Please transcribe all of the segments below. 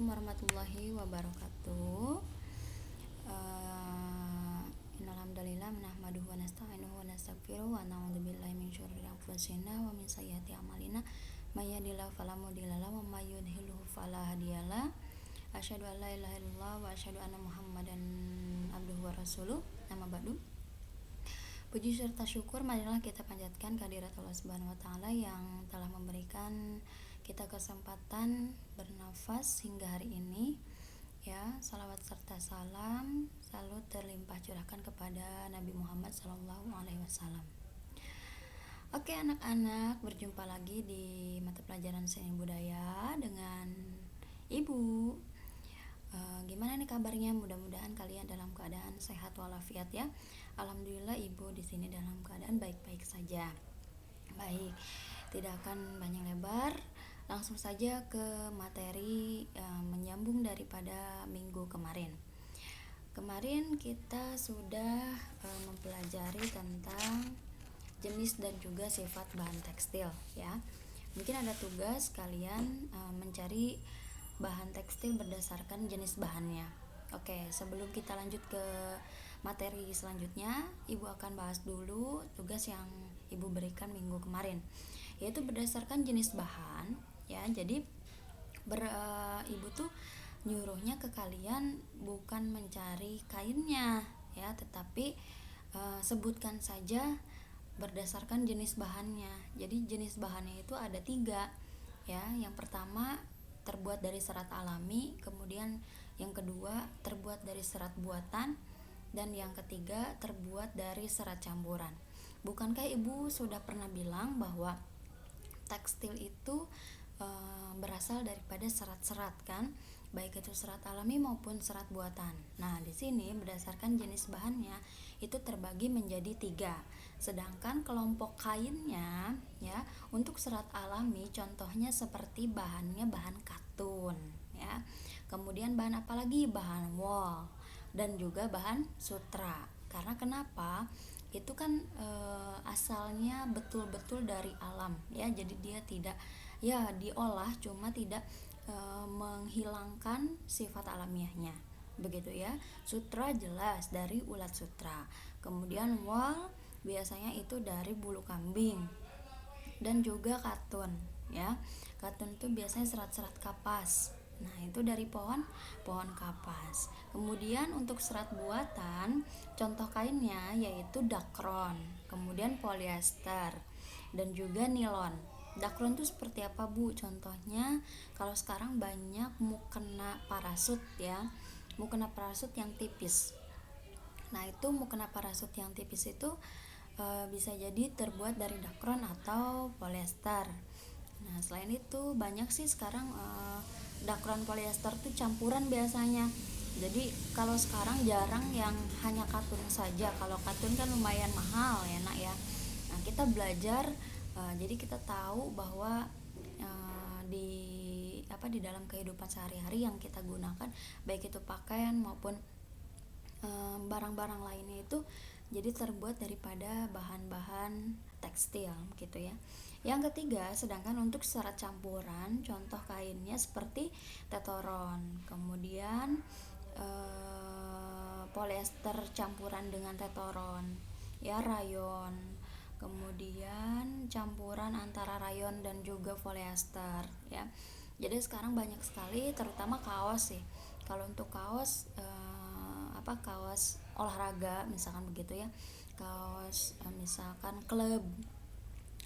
Assalamualaikum warahmatullahi wabarakatuh. Innalhamdalillah nahmaduhu wa nasta'inuhu wa nastaghfiruh wa na'udzubillahi min syururi anfusina wa min sayyiati a'malina may yahdihillahu fala mudilla lahu wa may yudhlilhu fala hadiyalah. Asyhadu an la ilaha illallah wa asyhadu anna Muhammadan abduhu wa rasuluh. Amma ba'du. Puji serta syukur marilah kita panjatkan kehadirat Allah Subhanahu wa taala yang telah memberikan kita kesempatan bernafas hingga hari ini. Ya, salawat serta salam selalu terlimpah curahkan kepada Nabi Muhammad SAW. Oke anak-anak, berjumpa lagi di mata pelajaran seni budaya dengan Ibu. Gimana nih kabarnya? Mudah-mudahan kalian dalam keadaan sehat walafiat ya. Alhamdulillah Ibu di sini dalam keadaan baik-baik saja. Baik, tidak akan banyak lebar, langsung saja ke materi menyambung daripada minggu kemarin. Kemarin kita sudah mempelajari tentang jenis dan juga sifat bahan tekstil ya. Mungkin ada tugas kalian mencari bahan tekstil berdasarkan jenis bahannya. Oke, sebelum kita lanjut ke materi selanjutnya, Ibu akan bahas dulu tugas yang Ibu berikan minggu kemarin, yaitu berdasarkan jenis bahan ya. Jadi Ibu tuh nyuruhnya ke kalian bukan mencari kainnya ya, tetapi sebutkan saja berdasarkan jenis bahannya. Jadi jenis bahannya itu ada 3 ya. Yang pertama terbuat dari serat alami, kemudian yang kedua terbuat dari serat buatan, dan yang ketiga terbuat dari serat campuran. Bukankah Ibu sudah pernah bilang bahwa tekstil itu berasal daripada serat-serat kan, baik itu serat alami maupun serat buatan. Nah, di sini berdasarkan jenis bahannya itu terbagi menjadi 3. Sedangkan kelompok kainnya ya, untuk serat alami contohnya seperti bahannya bahan katun ya. Kemudian bahan apa lagi? Bahan wol dan juga bahan sutra. Karena kenapa? Itu kan asalnya betul-betul dari alam ya. Jadi dia tidak ya diolah, cuma tidak menghilangkan sifat alamiahnya. Begitu ya. Sutra jelas dari ulat sutra. Kemudian wol biasanya itu dari bulu kambing. Dan juga katun ya. Katun itu biasanya serat-serat kapas. Nah, itu dari pohon kapas. Kemudian untuk serat buatan, contoh kainnya yaitu dakron, kemudian polyester, dan juga nilon. Dakron itu seperti apa, Bu? Contohnya kalau sekarang banyak mukena parasut ya. Mukena parasut yang tipis. Nah, itu mukena parasut yang tipis itu bisa jadi terbuat dari dakron atau polyester. Nah, selain itu banyak sih sekarang dakron polyester tuh campuran biasanya. Jadi kalau sekarang jarang yang hanya katun saja. Kalau katun kan lumayan mahal ya nak ya. Nah, kita belajar jadi kita tahu bahwa di dalam kehidupan sehari-hari yang kita gunakan, baik itu pakaian maupun barang-barang lainnya itu jadi terbuat daripada bahan-bahan tekstil gitu ya. Yang ketiga, sedangkan untuk serat campuran, contoh kainnya seperti tetoron, kemudian polyester campuran dengan tetoron ya, rayon, kemudian campuran antara rayon dan juga polyester ya. Jadi sekarang banyak sekali, terutama kaos sih. Kalau untuk kaos kaos olahraga misalkan begitu ya, kaos misalkan klub,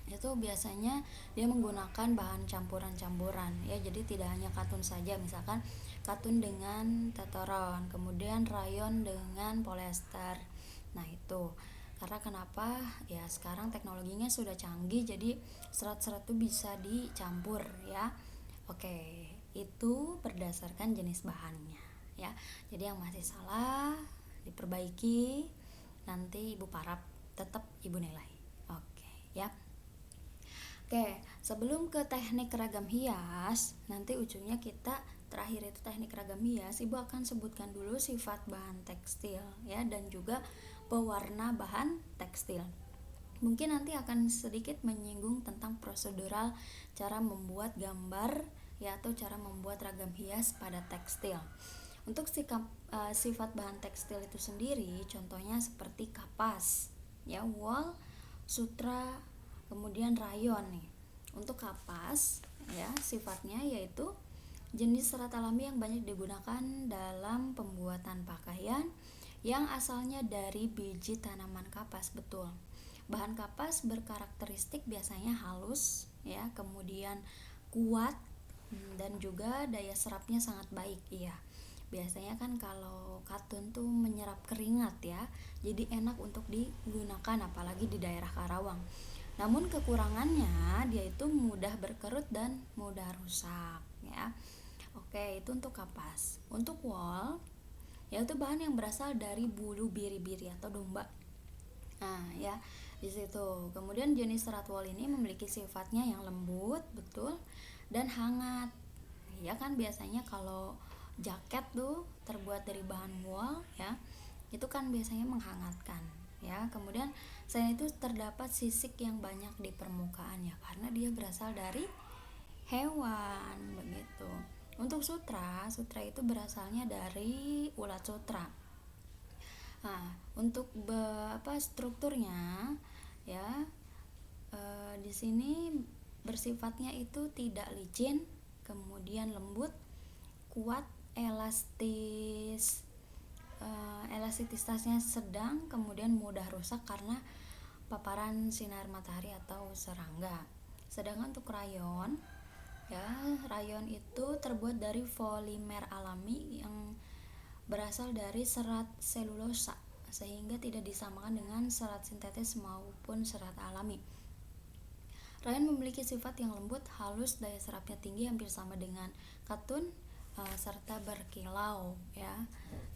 itu biasanya dia menggunakan bahan campuran-campuran ya. Jadi tidak hanya katun saja, misalkan katun dengan tetoron, kemudian rayon dengan polyester. Nah, itu karena kenapa ya, sekarang teknologinya sudah canggih, jadi serat-serat itu bisa dicampur ya. Oke, itu berdasarkan jenis bahannya ya. Jadi yang masih salah diperbaiki, nanti Ibu parap tetap Ibu nilai. Oke ya. Oke, sebelum ke teknik ragam hias, nanti ujungnya kita terakhir itu teknik ragam hias, Ibu akan sebutkan dulu sifat bahan tekstil ya, dan juga pewarna bahan tekstil. Mungkin nanti akan sedikit menyinggung tentang prosedural cara membuat gambar ya, atau cara membuat ragam hias pada tekstil. Untuk sifat bahan tekstil itu sendiri, contohnya seperti kapas, ya, wool, sutra, kemudian rayon nih. Untuk kapas, ya, sifatnya yaitu jenis serat alami yang banyak digunakan dalam pembuatan pakaian yang asalnya dari biji tanaman kapas, betul. Bahan kapas berkarakteristik biasanya halus, ya, kemudian kuat, dan juga daya serapnya sangat baik, iya. Biasanya kan kalau katun tuh menyerap keringat ya, jadi enak untuk digunakan apalagi di daerah Karawang. Namun kekurangannya dia itu mudah berkerut dan mudah rusak ya. Oke, itu untuk kapas. Untuk wool, yaitu bahan yang berasal dari bulu biri-biri atau domba. Nah, ya, di situ. Kemudian jenis serat wool ini memiliki sifatnya yang lembut, betul, dan hangat. Ya kan biasanya kalau jaket tuh terbuat dari bahan wool ya, itu kan biasanya menghangatkan ya. Kemudian selain itu terdapat sisik yang banyak di permukaan ya, karena dia berasal dari hewan begitu. Untuk sutra itu berasalnya dari ulat sutra. Nah, untuk strukturnya ya, di sini bersifatnya itu tidak licin, kemudian lembut, kuat, elastisitasnya sedang, kemudian mudah rusak karena paparan sinar matahari atau serangga. Sedangkan untuk rayon, ya, rayon itu terbuat dari polimer alami yang berasal dari serat selulosa, sehingga tidak disamakan dengan serat sintetis maupun serat alami. Rayon memiliki sifat yang lembut, halus, daya serapnya tinggi, hampir sama dengan katun, serta berkilau ya.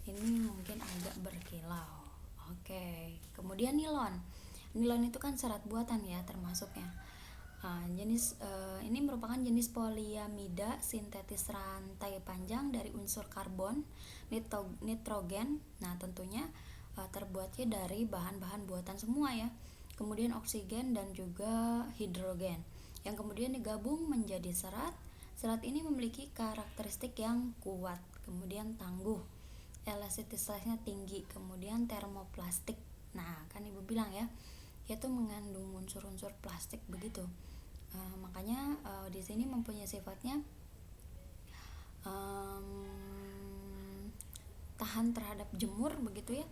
Ini mungkin agak berkilau. Oke. Kemudian nilon. Nilon itu kan serat buatan ya termasuknya. Ini merupakan jenis poliamida sintetis rantai panjang dari unsur karbon, nitrogen. Nah, tentunya terbuatnya dari bahan-bahan buatan semua ya. Kemudian oksigen dan juga hidrogen yang kemudian digabung menjadi serat. Serat ini memiliki karakteristik yang kuat, kemudian tangguh, elastisitasnya tinggi, kemudian termoplastik. Nah, kan ibu bilang ya, yaitu mengandung unsur-unsur plastik begitu. Makanya di sini mempunyai sifatnya tahan terhadap jemur begitu ya,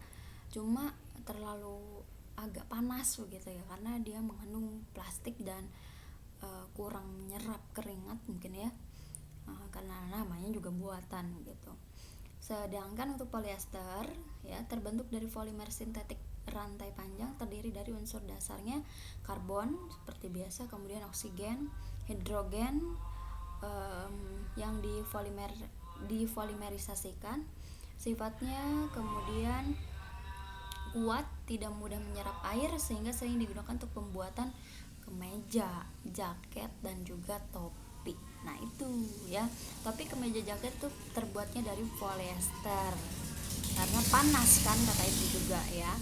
cuma terlalu agak panas begitu ya, karena dia mengandung plastik dan kurang menyerap keringat mungkin ya, karena namanya juga buatan gitu. Sedangkan untuk polyester ya, terbentuk dari polimer sintetik rantai panjang, terdiri dari unsur dasarnya karbon seperti biasa, kemudian oksigen, hidrogen yang dipolimerisasikan. Sifatnya kemudian kuat, tidak mudah menyerap air, sehingga sering digunakan untuk pembuatan kemeja, jaket, dan juga topi. Nah itu ya, topi, kemeja, jaket tuh terbuatnya dari polyester karena panas kan, kata ibu juga ya.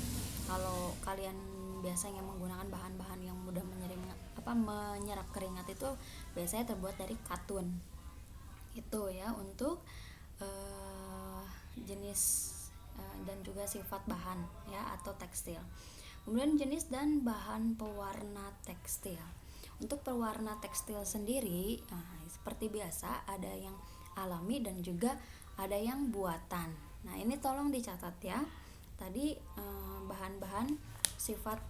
Kalau kalian biasanya menggunakan bahan-bahan yang mudah menyerap keringat itu biasanya terbuat dari katun. Itu ya untuk jenis dan juga sifat bahan ya atau tekstil. Kemudian jenis dan bahan pewarna tekstil. Untuk pewarna tekstil sendiri, seperti biasa ada yang alami dan juga ada yang buatan. Nah, ini tolong dicatat ya. Tadi bahan-bahan sifat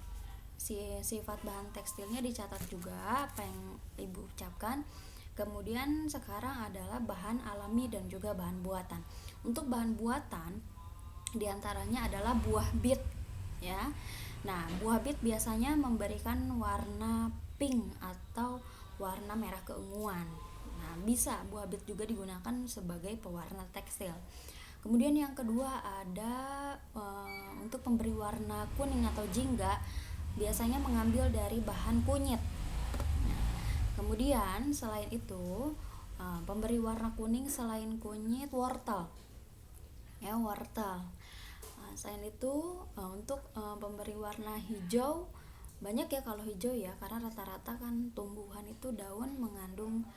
bahan tekstilnya dicatat juga apa yang ibu ucapkan. Kemudian sekarang adalah bahan alami dan juga bahan buatan. Untuk bahan buatan diantaranya adalah buah bit ya. Nah, buah bit biasanya memberikan warna pink atau warna merah keunguan. Nah, bisa buah bit juga digunakan sebagai pewarna tekstil. Kemudian yang kedua ada untuk pemberi warna kuning atau jingga, biasanya mengambil dari bahan kunyit. Nah, kemudian selain itu pemberi warna kuning selain kunyit, wortel ya, wortel. Selain itu untuk pemberi warna hijau, banyak ya kalau hijau ya, karena rata-rata kan tumbuhan itu daun mengandung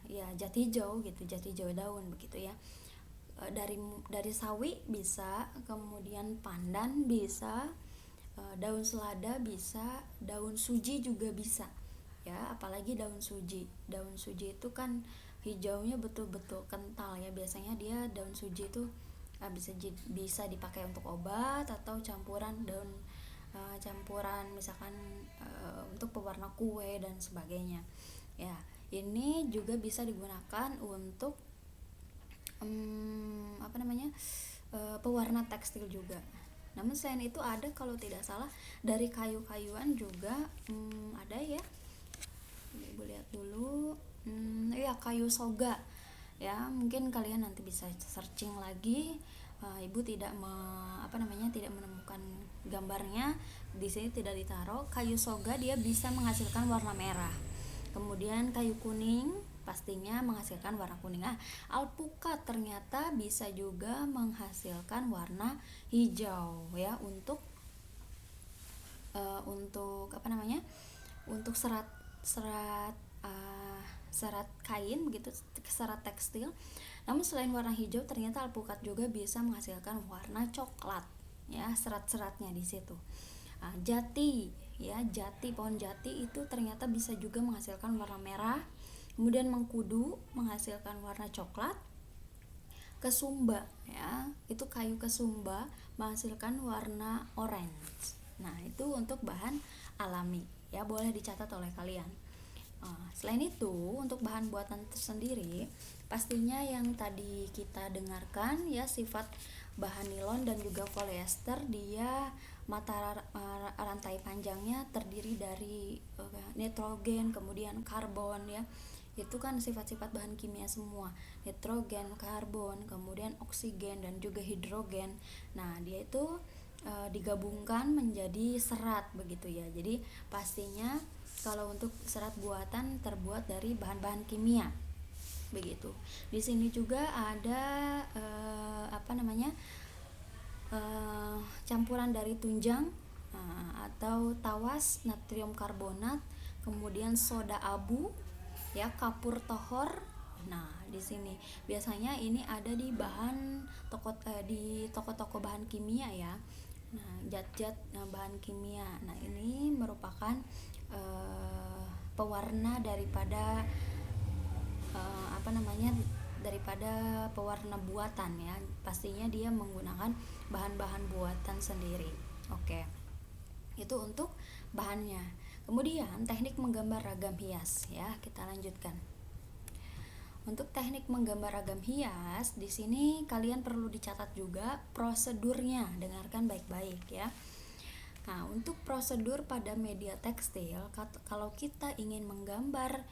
ya jati hijau gitu, jati hijau daun begitu ya. Dari sawi bisa, kemudian pandan bisa, daun selada bisa, daun suji juga bisa ya, apalagi daun suji. Daun suji itu kan hijaunya betul-betul kental ya, biasanya dia daun suji itu bisa dipakai untuk obat atau campuran misalkan untuk pewarna kue dan sebagainya ya. Ini juga bisa digunakan untuk pewarna tekstil juga. Namun selain itu ada, kalau tidak salah dari kayu-kayuan juga ada ya. Ibu lihat dulu. Ya kayu soga ya, mungkin kalian nanti bisa searching lagi. Ibu tidak tidak menemukan gambarnya di sini, tidak ditaruh. Kayu soga dia bisa menghasilkan warna merah, kemudian kayu kuning pastinya menghasilkan warna kuning. Alpukat ternyata bisa juga menghasilkan warna hijau ya, untuk untuk serat kain begitu, serat tekstil. Namun selain warna hijau, ternyata alpukat juga bisa menghasilkan warna coklat ya, serat-seratnya di situ. Jati ya, pohon jati itu ternyata bisa juga menghasilkan warna merah. Kemudian mengkudu menghasilkan warna coklat. Kesumba ya, itu kayu kesumba menghasilkan warna orange. Nah, itu untuk bahan alami ya, boleh dicatat oleh kalian. Selain itu, untuk bahan buatan tersendiri, pastinya yang tadi kita dengarkan ya, sifat bahan nilon dan juga polyester, dia mata rantai panjangnya terdiri dari nitrogen, kemudian karbon ya. Itu kan sifat-sifat bahan kimia semua, nitrogen, karbon, kemudian oksigen dan juga hidrogen. Nah, dia itu digabungkan menjadi serat begitu ya. Jadi pastinya kalau untuk serat buatan terbuat dari bahan-bahan kimia begitu. Di sini juga ada campuran dari tunjang atau tawas, natrium karbonat, kemudian soda abu ya, kapur tohor. Nah, di sini biasanya ini ada di di toko-toko bahan kimia ya. Nah, zat-zat bahan kimia. Nah, ini merupakan pewarna daripada daripada pewarna buatan ya. Pastinya dia menggunakan bahan-bahan buatan sendiri. Oke. Itu untuk bahannya. Kemudian teknik menggambar ragam hias ya, kita lanjutkan. Untuk teknik menggambar ragam hias, di sini kalian perlu dicatat juga prosedurnya, dengarkan baik-baik ya. Nah, untuk prosedur pada media tekstil, kalau kita ingin menggambar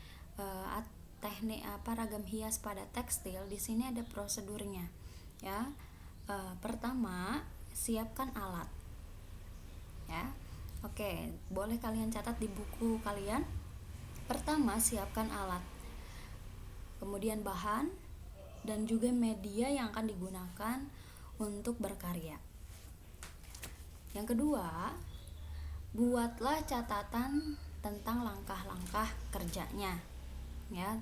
teknik ragam hias pada tekstil, di sini ada prosedurnya ya. Pertama, siapkan alat ya. Oke, boleh kalian catat di buku kalian. Pertama, siapkan alat, kemudian bahan dan juga media yang akan digunakan untuk berkarya. Yang kedua, buatlah catatan tentang langkah-langkah kerjanya ya.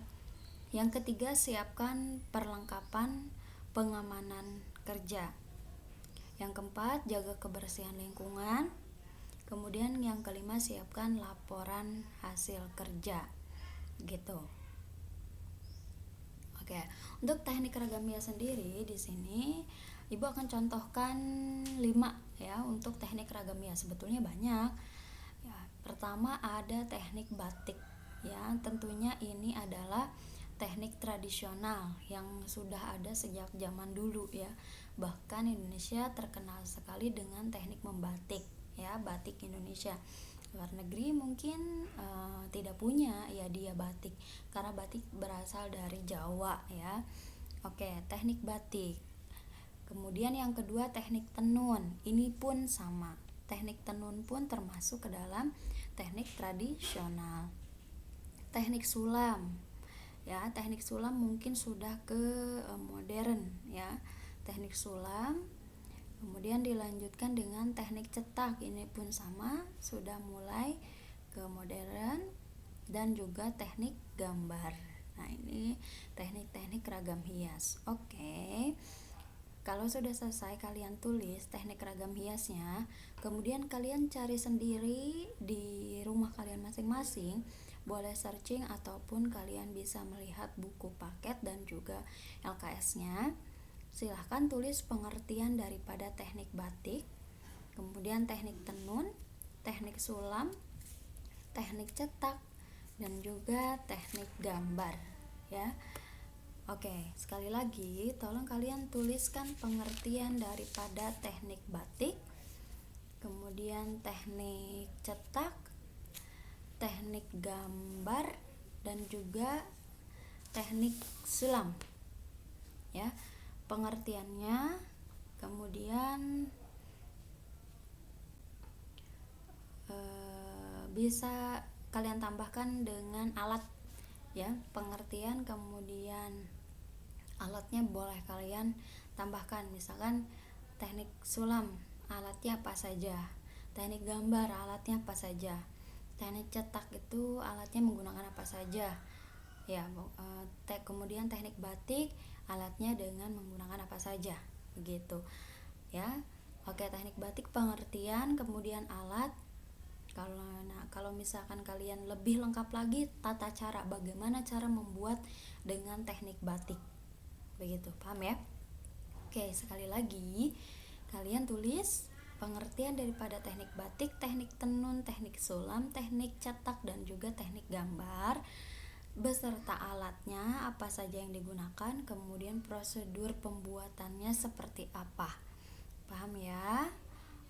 Yang ketiga, siapkan perlengkapan pengamanan kerja. Yang keempat, jaga kebersihan lingkungan. Kemudian yang kelima, siapkan laporan hasil kerja gitu. Oke, untuk teknik ragam hias sendiri di sini Ibu akan contohkan 5 ya untuk teknik ragam hias. Sebetulnya banyak. Ya, pertama ada teknik batik ya. Tentunya ini adalah teknik tradisional yang sudah ada sejak zaman dulu ya. Bahkan Indonesia terkenal sekali dengan teknik membatik ya, batik Indonesia. Luar negeri mungkin tidak punya ya dia batik, karena batik berasal dari Jawa ya. Oke, teknik batik. Kemudian yang kedua, teknik tenun. Ini pun sama. Teknik tenun pun termasuk ke dalam teknik tradisional. Teknik sulam. Ya, teknik sulam mungkin sudah ke modern ya. Teknik sulam. Kemudian dilanjutkan dengan teknik cetak. Ini pun sama, sudah mulai ke modern. Dan juga teknik gambar. Nah, ini teknik-teknik ragam hias. Oke. Kalau sudah selesai kalian tulis teknik ragam hiasnya, kemudian kalian cari sendiri di rumah kalian masing-masing, boleh searching ataupun kalian bisa melihat buku paket dan juga LKS-nya. Silahkan tulis pengertian daripada teknik batik, kemudian teknik tenun, teknik sulam, teknik cetak, dan juga teknik gambar, ya. Oke, sekali lagi tolong kalian tuliskan pengertian daripada teknik batik, kemudian teknik cetak, teknik gambar, dan juga teknik sulam. Ya, pengertiannya, kemudian bisa kalian tambahkan dengan alat, ya, pengertian kemudian alatnya boleh kalian tambahkan, misalkan teknik sulam alatnya apa saja, teknik gambar alatnya apa saja, teknik cetak itu alatnya menggunakan apa saja, ya. Kemudian teknik batik alatnya dengan menggunakan apa saja, begitu, ya. Oke, teknik batik pengertian kemudian alat. Kalau misalkan kalian lebih lengkap lagi tata cara bagaimana cara membuat dengan teknik batik, begitu, paham ya? Oke, sekali lagi kalian tulis pengertian daripada teknik batik, teknik tenun, teknik sulam, teknik cetak, dan juga teknik gambar beserta alatnya apa saja yang digunakan, kemudian prosedur pembuatannya seperti apa. Paham ya?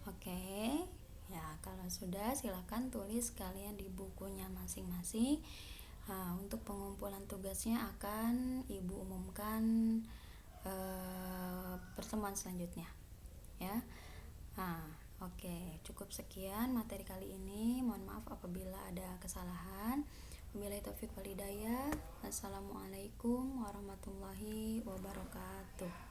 Oke. Ya, kalau sudah silahkan tulis kalian di bukunya masing-masing. Untuk pengumpulan tugasnya akan Ibu umumkan pertemuan selanjutnya, ya. Oke, cukup sekian materi kali ini. Mohon maaf apabila ada kesalahan. Wabillahi taufiq wal hidayah. Assalamualaikum warahmatullahi wabarakatuh.